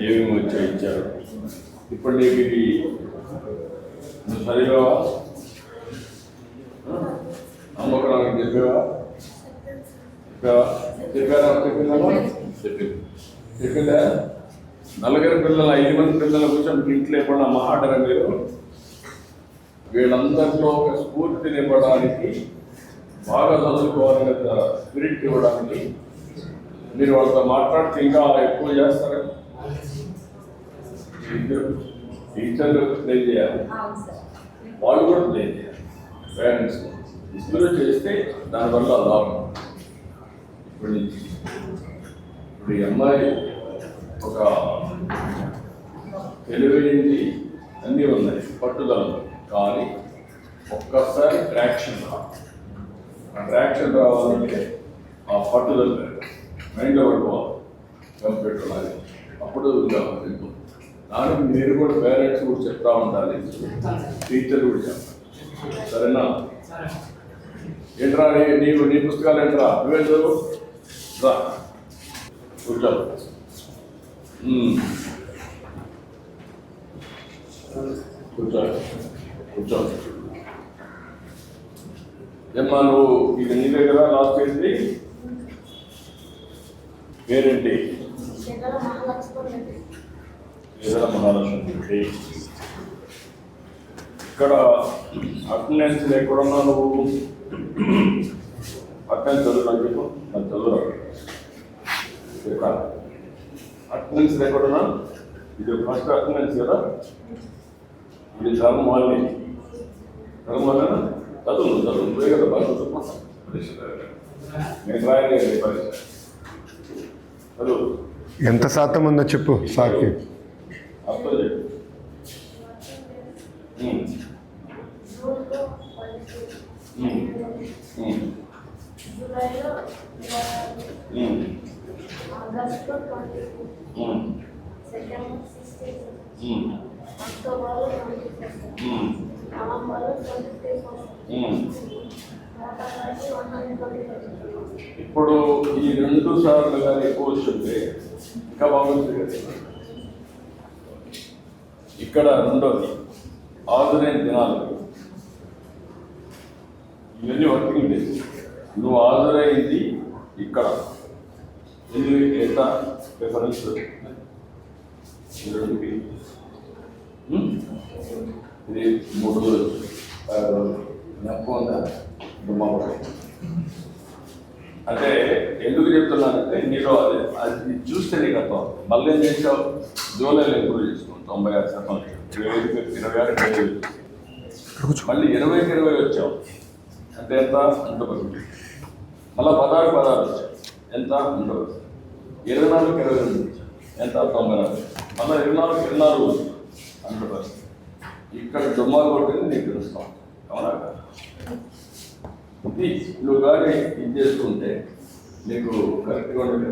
ఏమేమి వచ్చా ఇచ్చారు. ఇప్పుడు నీకు ఇది నువ్వు చదివావా, అమ్మకరానికి చెప్పావా, చెప్పిందా? నలుగురు పిల్లలు 5 మంది పిల్లల కూర్చొని ఇంట్లో ఎప్పుడు మహాటరా మీరు వీళ్ళందరిలో ఒక స్ఫూర్తి నింపడానికి, బాగా చదువుకోవాలనే స్పిరిట్ ఇవ్వడానికి మీరు వాళ్ళతో మాట్లాడితే ఇంకా ఎక్కువ చేస్తారు. టీచర్లు ప్లే చేయాలి, వాళ్ళు కూడా ప్లే చేయాలి. పేరెంట్స్ ఇద్దరు చేస్తే దానివల్ల లాభం. ఇప్పుడు ఈ అమ్మాయి ఒక తెలివైంది, అన్నీ ఉన్నాయి, పట్టుదల, కానీ ఒక్కసారి ట్రాక్షన్ రావాలంటే ఆ పట్టుదల మైండ్లో పడిపోవాలి, కంప్యూటర్ లాగా. అప్పుడు దానికి మీరు కూడా పేరెంట్స్ కూడా చెప్తా ఉండాలి, టీచర్లు కూడా చెప్పాలి. సరేనా? ఏంట్రా నీ పుస్తకాలు ఏంట్రా, నువ్వే చదువు రా, కూర్చో. కూర్చో. ఏమ్మా నువ్వు ఇది నీ దగ్గర లాస్ట్ ఏంటి పేరేంటి? మహాలక్ష్మి. ఇక్కడ అటెండెన్స్ ఎక్కడున్నా నువ్వు అటెండెన్స్ చదువుతాను చెప్పు, నాకు చదువురా. అటెండెన్స్ ఎక్కడున్నా ఇది ఫస్ట్ అటెండెన్స్ కదా, ఇది ధర్మాన్ని చదువు పోయి కదా బాగా నేను రాయలేదు పరీక్ష. చదువు ఎంత శాతం ఉందో చెప్పు సార్కి. అర్థం చెప్పు. ఇప్పుడు ఈ 2 సార్లు కానీ ఎక్కువ వస్తుంటే ఇంకా బాగుంటుంది కదా. ఇక్కడ రెండోది హాజరైన దినాలు, ఇవన్నీ వర్కింగ్ డేస్. నువ్వు హాజరైంది ఇక్కడ ఎంత ప్రిఫరెన్స్ ఇది 3 రోజులు నెప్ప ఉందా అంటే ఎందుకు చెప్తున్నానంటే నీలో అది చూస్తే నీకు అర్థం. మళ్ళీ ఏం చేసావు, జూలైలో ఇంప్రూవ్ చేసుకున్నావు 96%, 26 మళ్ళీ 20కి 20 వచ్చావు అంటే ఎంత 100%. మళ్ళీ 16 వచ్చావు ఎంత 100%. 24కి 22 వచ్చావు ఎంత 94. మళ్ళీ 24కి 24 100%. ఇక్కడ దుమ్మాలు కొట్టింది నీకు తెలుస్తాం, అవునా? ఇది నువ్వు కానీ ఇది చేసుకుంటే నీకు కరెక్ట్గా ఉండదు.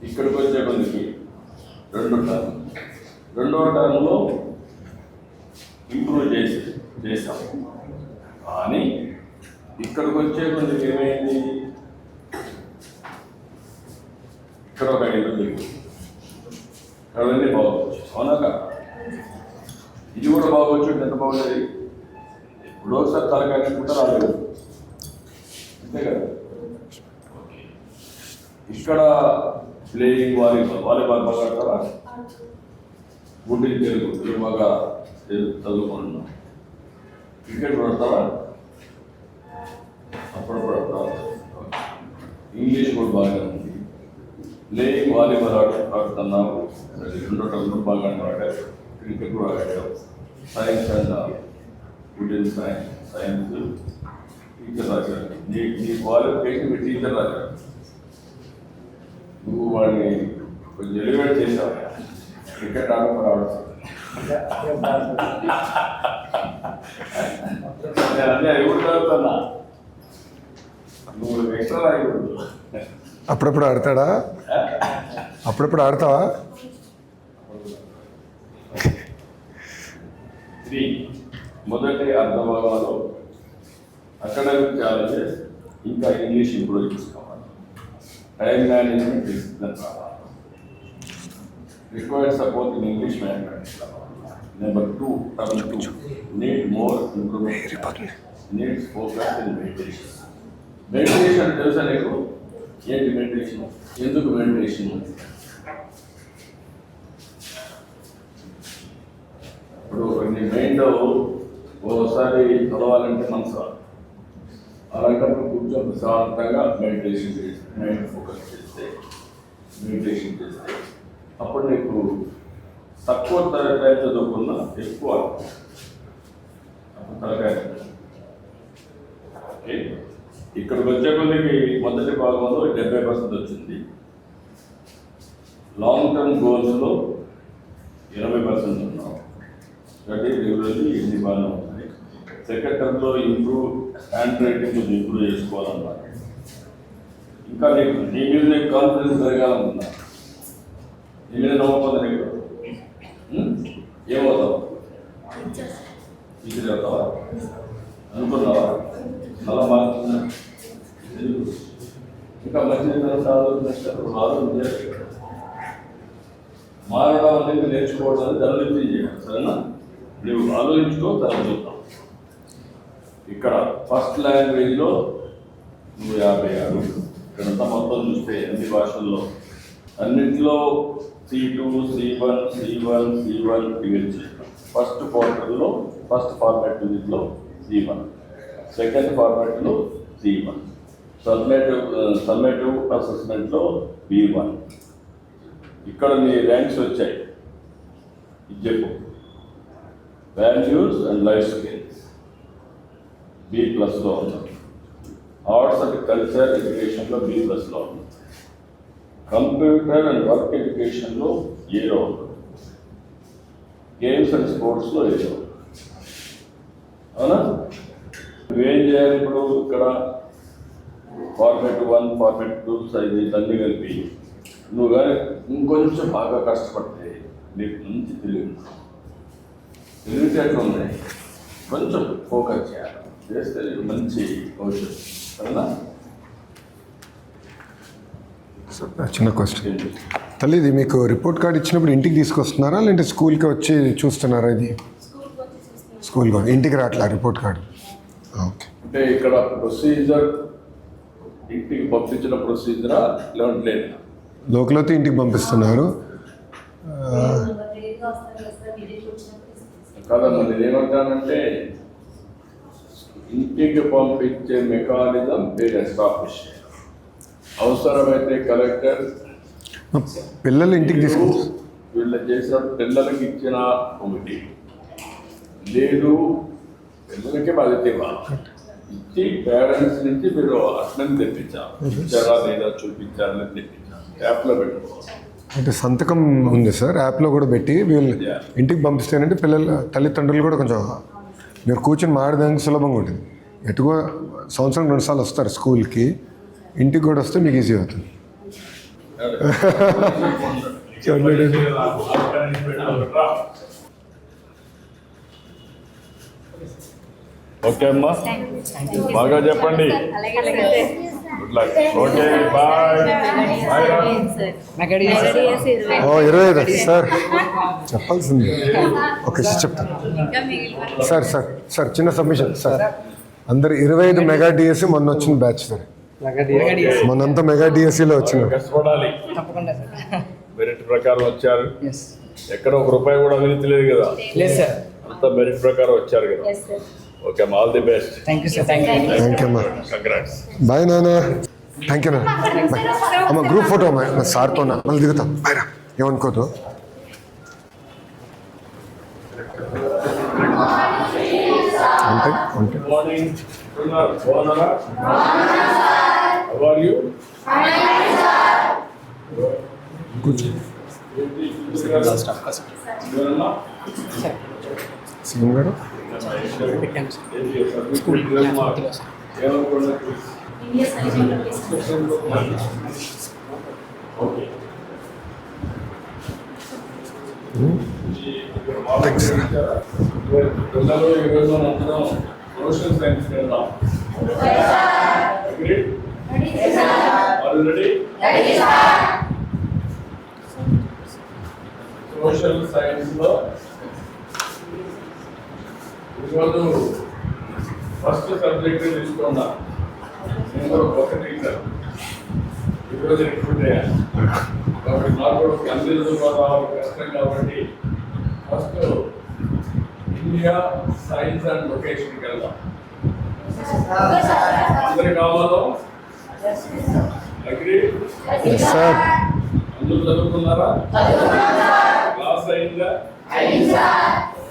ఇక్కడికి వచ్చే కొందికి 2 టర్మ్, 2వ టర్మ్లో ఇంప్రూవ్ చేసాం. కానీ ఇక్కడికి వచ్చే కొందికి ఏమైంది, ఇక్కడ ఒక 5 దిగు, అవన్నీ బాగోవచ్చు, అవునాక? ఇది కూడా బాగోచ్చు. ఎంత బాగుండేది ఇప్పుడు ఒకసారి తలకాయకుండా రాలేదు, అంతే కదా. ఇక్కడ ప్లేయింగ్ వాలీబాల్ బాగా ఆడతారా? గుడ్డి తెలుగు బాగా చదువుకుంటున్నాం. క్రికెట్ పడతారా? అప్పుడప్పుడు ఆడతారా? ఇంగ్లీష్ కూడా బాగా ఉంది. ప్లేయింగ్ వాలీబాల్ ఆడుతున్నావు, 2 టర్మ్లు బాగా ఆడారు. క్రికెట్ కూడా ఆడారు. Science and good in science teacher రాశారు. నీ క్వాలిఫికేషన్ మీ టీచర్ రాశారు. నువ్వు వాడిని కొంచెం ఎలివేట్ చేసావు. క్రికెట్ ఆడకుండా ఆడుతుంది నేను అన్నీ ఎవరు చదువుతున్నా, నువ్వు ఎక్స్ట్రా రాయకూడదు. అప్పుడప్పుడు ఆడతాడా? అప్పుడప్పుడు ఆడతావా? 3 మొదటి అర్ధభాగంలో అకాడమిక్ ఛాలెంజెస్, ఇంకా ఇంగ్లీష్ ఇంప్రూవ్ చేసుకోవాలి, టైం మేనేజ్మెంట్ రావాలి. Required support in English language. Number 2, term 2, need more improvement. Needs focus in meditation. Meditation తెలుసా నీకు? ఏంటి మెడిటేషన్? ఎందుకు మెడిటేషన్? ఇప్పుడు నీ మైండ్లో ఓసారి చదవాలంటే మనసు అలాంటప్పుడు కూర్చొని ప్రశాంతంగా మెడిటేషన్ చేస్తే, మైండ్ ఫోకస్ చేస్తే, మెడిటేషన్ చేస్తే అప్పుడు నీకు తక్కువ తరగతి చదువుకున్న ఎక్కువ తరగతి. ఓకే, ఇక్కడికి వచ్చే కొద్దికి మొదటి భాగంలో 70% వచ్చింది. లాంగ్ టర్మ్ గోల్స్లో 20% ఉన్నాం. కాబట్టి రెగ్యులర్లీ ఎన్ని బాగానే ఉంటుంది. సెకండ్ టర్మ్లో ఇంప్రూవ్ హ్యాండ్ రైటింగ్ ఇంప్రూవ్ చేసుకోవాలన్నమాట. ఇంకా నీకు నీ మీద నీకు కాన్ఫిడెన్స్ పెరగాలనుకున్నా, నీ మీద నమ్మకం నీకు ఏమవుతావు? టీచర్ అవుతావా అనుకున్నావా? చాలా మార్కున్నా ఇంకా మంచి ఆలోచన మారడం అనేది నేర్చుకోవడానికి తరలించి చేయాలి. సరేనా? నువ్వు ఆలోచించుకో, తరలిస్తావు. ఇక్కడ ఫస్ట్ లాంగ్వేజ్లో నువ్వు 56, ఇక్కడంతా మొత్తం చూస్తే అన్ని భాషల్లో అన్నింటిలో C2, C1, C1, C1 divide చేస్తాం. ఫస్ట్ క్వార్టర్లో ఫస్ట్ ఫార్మాట్ యూనిట్లో C1, సెకండ్ ఫార్మాట్లో C1, సమ్మేటివ్ అసెస్మెంట్లో B1. ఇక్కడ నీ ర్యాంక్స్ వచ్చాయి. ఇది చెప్పు. వాల్యూస్ అండ్ లైఫ్ స్కిల్స్ B+లో ఉన్నాం. ఆర్ట్స్ అండ్ కల్చర్ ఎడ్యుకేషన్లో B+లో ఉన్నాం. కంప్యూటర్ అండ్ వర్క్ ఎడ్యుకేషన్లో ఏలో ఉన్నాం. గేమ్స్ అండ్ స్పోర్ట్స్లో ఏలో. అవునా? నువ్వేం చేయాలి ఇప్పుడు? ఇక్కడ ఫార్మేట్ 1, ఫార్మేట్ 2 సైజ్ తల్లి కలిపి నువ్వు కానీ ఇంకొంచెం బాగా కష్టపడితే నీకు మంచి తెలివితేటలు ఉన్నాయి. కొంచెం ఫోకస్ చేయాలి, చేస్తే మంచి భవిష్యత్తు. సరేనా? చిన్న క్వశ్చన్ తల్లి, ఇది మీకు రిపోర్ట్ కార్డ్ ఇచ్చినప్పుడు ఇంటికి తీసుకొస్తున్నారా లేదంటే స్కూల్కి వచ్చి చూస్తున్నారా? ఇది స్కూల్కి ఇంటికి రావట్లా రిపోర్ట్ కార్డు? ఓకే. అంటే ఇక్కడ ప్రొసీజర్ ఇంటికి పంపించిన ప్రొసీజరా లేదంటే లేదా? లోకలైతే ఇంటికి పంపిస్తున్నారు కాదమ్మా, నేనేమంటానంటే ఇంటికి పంపించే మెకానిజం మీరు ఎస్టాబ్లిష్ చేయాలి. అవసరమైతే కలెక్టర్ పిల్లలు ఇంటికి తీసుకుంటారు. వీళ్ళు చేసిన పిల్లలకి ఇచ్చిన ఒకటి లేదు, పిల్లలకే బాధ్యత ఇవ్వాలి. ఇచ్చి పేరెంట్స్ నుంచి మీరు అట్లని తెప్పించాలి. ఇచ్చారా లేదా చూపించారని తెప్పించాలి. యాప్లో పెట్టుకోవాలి. అంటే సంతకం ఉంది సార్, యాప్లో కూడా పెట్టి వీళ్ళు ఇంటికి పంపిస్తేనంటే పిల్లల తల్లిదండ్రులు కూడా కొంచెం మీరు కూర్చొని మాడడానికి సులభంగా ఉంటుంది. ఎటుగో సంవత్సరం 2 సార్లు వస్తారు స్కూల్కి, ఇంటికి కూడా వస్తే మీకు ఈజీ అవుతుంది. ఓకే అమ్మా, బాగా చెప్పండి. Good luck. Okay, bye. 25 sir చెప్పాల్సింది. ఓకే చెప్తాను సార్ చిన్న సబ్మిషన్ సార్. అందరు 25 మెగా డిఎస్సి మొన్న వచ్చిన బ్యాచ్ సార్. మొన్నంతా మెగా డిఎస్సిలో వచ్చినారు. కష్టపడాలి. మెరిట్ ప్రకారం వచ్చారు. ఎక్కడ ₹1 కూడా అవినీతి లేదు కదా? అంతా మెరిట్ ప్రకారం వచ్చారు కదా? ఓకే అమ్మా, all the best. Thank you అమ్మా. కంగ్రాట్స్. బాయ్ నాన్న. థ్యాంక్ యూ నాన్న. బాయ్ అమ్మ. గ్రూప్ ఫోటో అమ్మా, మా సార్తో మళ్ళీ దిగుతాం. బాయ్ రా, ఏమనుకోదు. Good morning. Bonara. How are you? CM గారు థ్యాంక్స్. పిల్లలు ఈరోజు అందరం సోషల్ సైన్స్ వెళ్దాం. Agreed? Are you ready? Social సైన్స్లో ఈరోజు ఫస్ట్ సబ్జెక్ట్ తీసుకున్నా. నేను కూడా ఒక టీచర్ ఈరోజు రిక్రూట్ అయ్యాను కాబట్టి నాకు కూడా అన్ని రావాలి కష్టం కాబట్టి ఫస్ట్ ఇండియా సైన్స్ అండ్ లొకేషన్కి వెళ్దాం. అందరి కావాలో అగ్రి సార్ అందరూ చదువుకున్నారా? క్లాస్ అయిందా?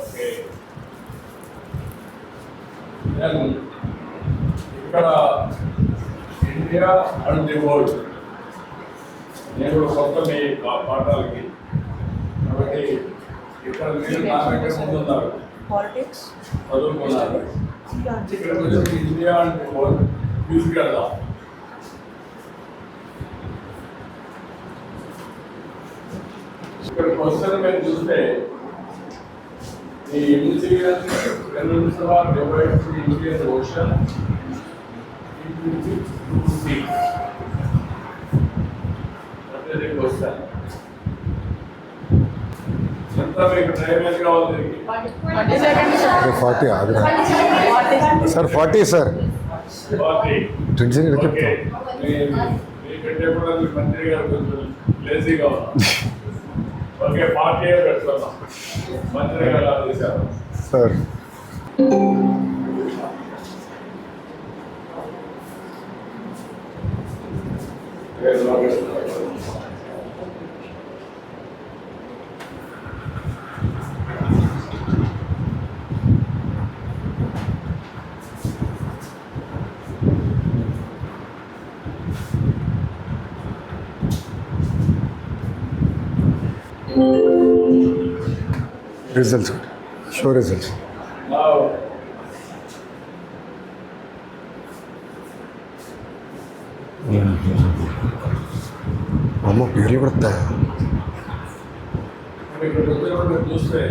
ఓకే. ఇక్కడ ఇండియా అండ్ ది వరల్డ్ నేను కొత్త మీ పాఠాలకి కాబట్టి ఇక్కడ మీరు నా దగ్గర ముందున్నారు చదువుకున్నారు. ఇక్కడ వచ్చి ఇండియా అండ్ ది వరల్డ్ తీసుకెళ్దాం. ఇక్కడ క్వశ్చన్ మీరు చూస్తే the peninsula divides the Indian Ocean into 2 seas. That is the question. ఎంత మీకు టైం ఎంత కావాలి? 40 ఆగ్రా సార్ 40 సార్ 40. 20 ఓకే. మీకంటే కూడా మీ మంత్రి గారు కొంచెం లేజీగా ఉన్నారు. ఓకే 40 పెట్టుకుందాం. మంత్రి గారు ఆదేశారు sir. Results show results Now, అమ్మ పేర్లు కూడా వస్తాయా? ఇక్కడ వచ్చినప్పుడు చూస్తే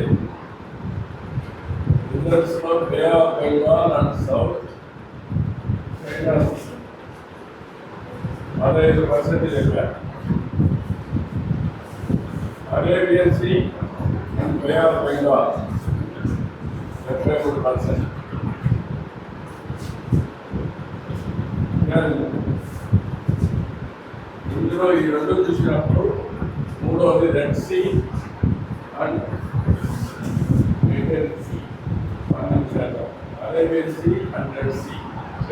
రిజల్ట్స్ లో Bay of Bengal and South China 15% చెప్పారు. Arabian Sea and Bay of Bengal 73%. ఇందులో ఈ రెండు చూసినప్పుడు మూడవది Red Sea and Mediterranean Sea 12%. Arabian Sea and Red Sea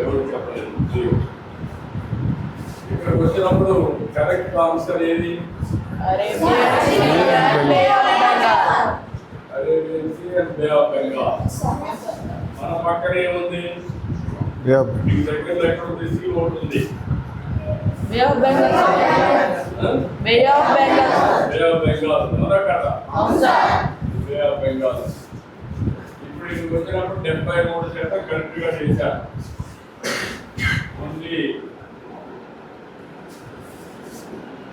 ఎవరు చెప్పలేదు 0. ఇక్కడికి వచ్చినప్పుడు కరెక్ట్ ఆన్సర్ ఏది? Arabian Sea and Bay of Bengal. మన పక్కన ఏముంది? మీ దగ్గర ఎక్కడ ఉంది? సీ ఉంటుంది. బే ఆఫ్ బెంగాల్ ఉందా కదా? బే ఆఫ్ బెంగాల్. ఇప్పుడు ఇక్కడికి వచ్చినప్పుడు 73% కరెక్ట్ గా చేశారు. ఓన్లీ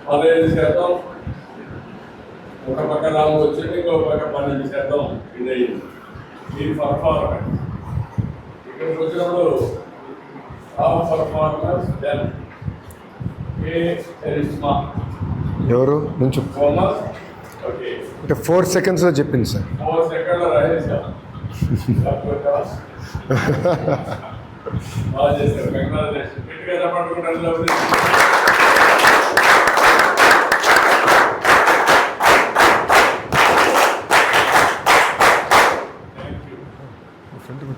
15% ఒక పక్క 4 వచ్చింది, ఇంకో పక్క 12% ఇది అయింది. ఇది పర్ఫార్మెన్స్. ఇక్కడికి వచ్చినప్పుడు టాప్ పర్ఫార్మెన్స్ దెన్ ఏ కరిష్మా ఎవరు నుంచి థామస్. ఓకే అంటే 4 సెకండ్స్లో చెప్పింది సార్. 4 సెకండ్ల రాజేశా బాగా చేశారు. కంగ్రాచులేషన్. గట్టిగా పట్టుకుంటారు.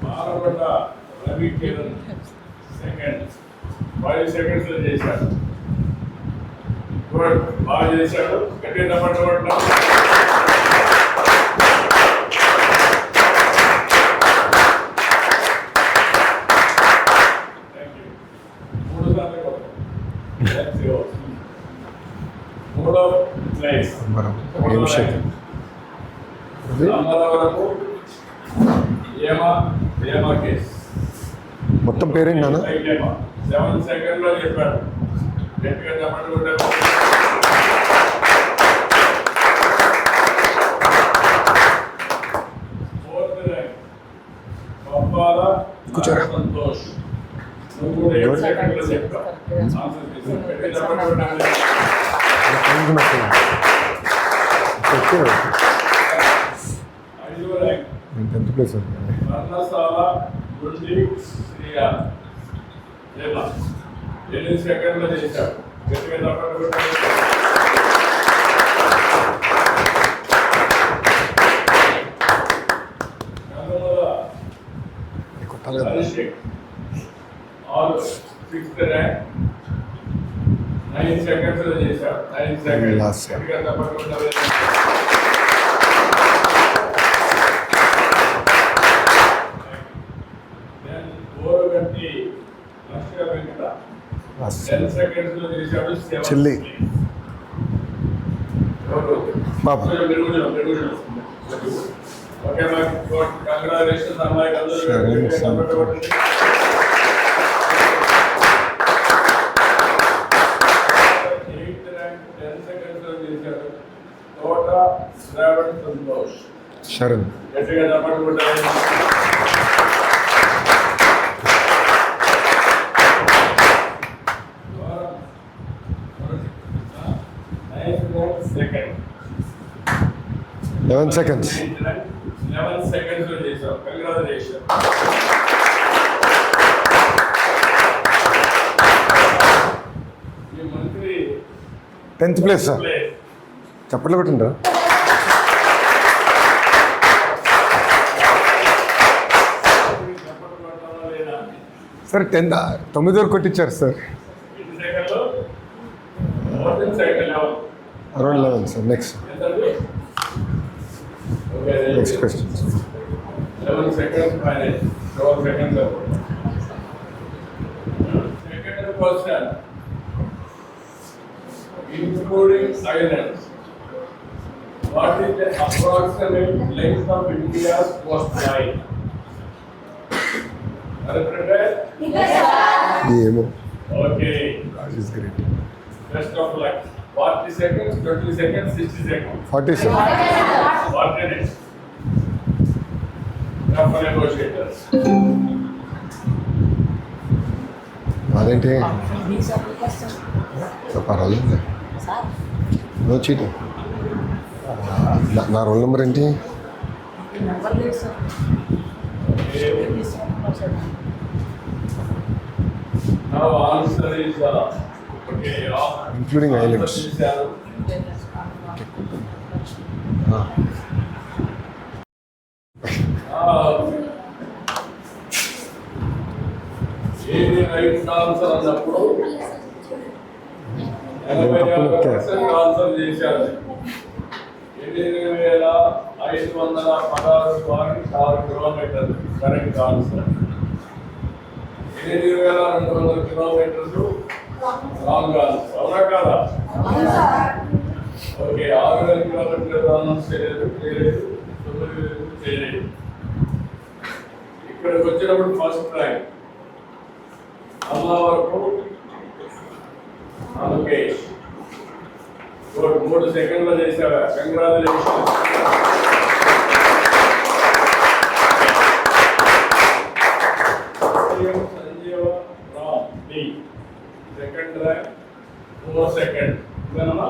మారగొండ రవి కిరణ్ సెకండ్ 5 సెకండ్స్ చేశాడు. గుడ్, బాగా చేశాడు. గట్టిగా పట్టుకుంటా. మూడో ప్లేస్ ఏం షేక్ వరకు ఏమా కేస్. మొత్తం పేరేంటి నాన్న? 7 సెకండ్లో చెప్పాడు. గట్టిగా చెప్పండి. ఫోర్త్ ర్యాంక్ పప్పాల కూర్చోరా. సంతోష్. నువ్వు కూడా 7 సెకండ్లో చెప్పావు. ఆన్సర్ చేశావు. గట్టిగా చెప్పండి. ఓకే ప్లేస్ అండి. వర్ణశాల నుండి శ్రీయా లేదా 8 సెకండ్లు చేశాడు. గట్టిగా తప్పకుండా కొట్టాలి. కొట్టాలి కదా. Abhishek all 6th rank 9 seconds లో చేశాడు. 9 సెకండ్స్ Last. గట్టిగా తప్పకుండా కొట్టాలి. Then ఓరగంటి లక్ష్య వెంకట 10 సెకండ్స్ లో చేశాడు. 7th చిల్లి. బాబు. ఓకే మ్యామ్, కంగ్రాచులేషన్స్ అమ్మాయి అందరూ సరే, సరే. కొట్టండి. 8th ర్యాంక్ 10 సెకండ్స్ లో చేశాడు. తోట శ్రావణ్ సంతోష్. శరణ్. గట్టిగా చప్పట్లు కొట్టాలి. Second 11 seconds. 11 seconds లో చేశావు. కంగ్రాచులేషన్. ఈ మంత్రి 10th place సార్. ప్లే చప్పట్లు కొట్టిండ్రా. చప్పట్లు కొట్టాలా లేదా? సార్ 10th 9 వరకు కొట్టించారు సార్. 8 సెకండ్లు 14 సెకండ్ 11. Around 11 sir. నెక్స్ట్ ఎంతండి? Okay, next question. 11 seconds final. 12 seconds. Second question. Including islands, what is the approximate length of India's coastline? Are you prepared? ఏమో. Okay. God is great. Best of luck. 40 seconds, 20 seconds, 60 seconds. 40 సార్. 40 minutes. Now for negotiators. అదేంటి పర్వాలేదు. No cheating. నా roll number ఏంటి? Now answer is okay. Including islands. ఏది right answer అన్నప్పుడు 86% answer చేశారు. 8,516.6 కిలోమీటర్లు కరెక్ట్ ఆన్సర్. 8,200 కిలోమీటర్లు రాంగ్ ఆన్సర్. అవునా కాదా? ఓకే, 6,000 కిలోమీటర్లు ఆన్సర్ చేయలేదు. 9,000 చేయలేదు. ఇక్కడికి వచ్చినప్పుడు ఫస్ట్ ర్యాంక్ అమ్మ వరకు ముఖేష్. 3 సెకండ్లు చేశావా? Congratulation. Sanjeeva Ram D second rank 4 second. ఇదేనమ్మా?